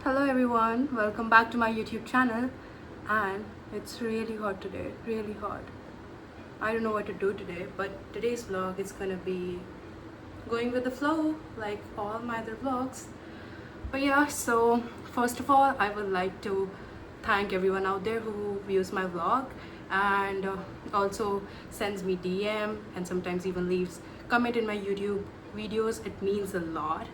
Hello everyone, welcome back to my YouTube channel. And it's really hot today, really hot. I don't know what to do today, but today's vlog is gonna be going with the flow like all my other vlogs. But yeah, so first of all, I would like to thank everyone out there who views my vlog and also sends me DM and sometimes even leaves comment in my YouTube videos. It means a lot.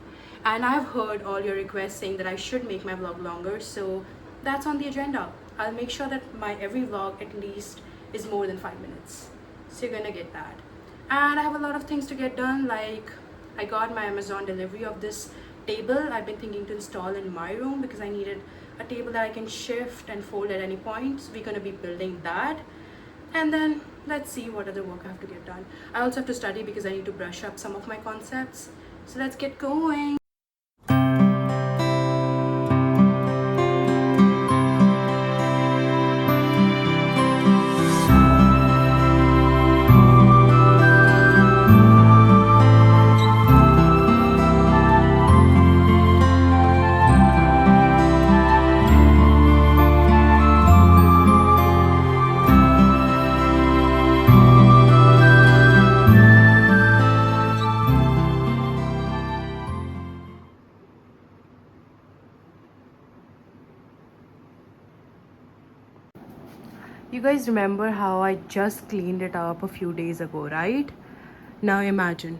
And I've heard all your requests saying that I should make my vlog longer, so that's on the agenda. I'll make sure that my every vlog at least is more than 5 minutes. So you're gonna get that. And I have a lot of things to get done, like I got my Amazon delivery of this table I've been thinking to install in my room because I needed a table that I can shift and fold at any point. So we're gonna be building that. And then let's see what other work I have to get done. I also have to study because I need to brush up some of my concepts. So let's get going. You guys remember how I just cleaned it up a few days ago, right? Now imagine.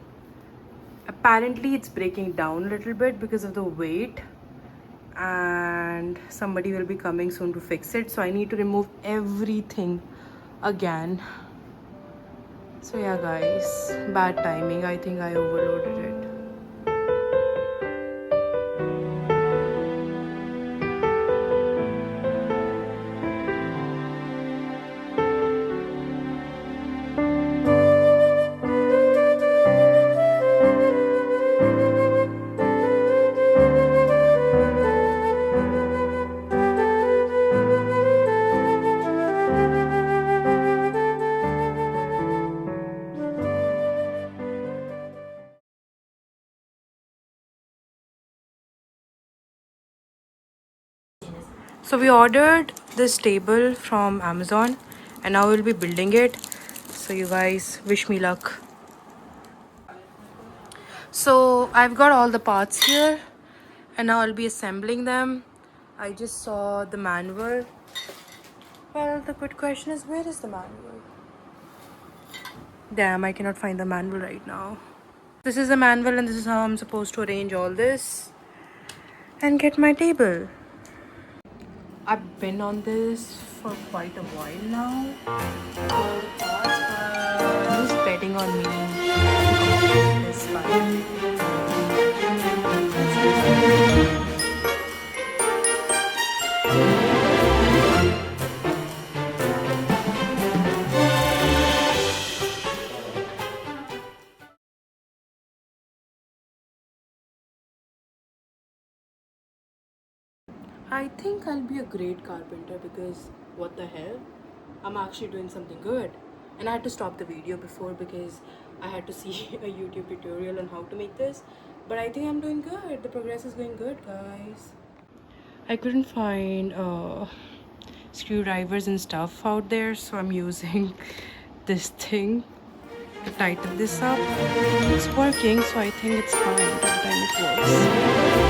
Apparently it's breaking down a little bit because of the weight, and somebody will be coming soon to fix it. So I need to remove everything again. So yeah guys, bad timing. I think I overloaded it. So we ordered this table from Amazon and now we'll be building it. So you guys wish me luck. So I've got all the parts here and now I'll be assembling them. I just saw the manual. Well, the good question is, where is the manual? Damn, I cannot find the manual right now. This is the manual and this is how I'm supposed to arrange all this and get my table. I've been on this for quite a while now. Who's betting on me to complete this file? I think I'll be a great carpenter because what the hell? I'm actually doing something good. And I had to stop the video before because I had to see a YouTube tutorial on how to make this. But I think I'm doing good. The progress is going good, guys. I couldn't find screwdrivers and stuff out there, so I'm using this thing to tighten this up. It's working, so I think it's fine. By the time it works.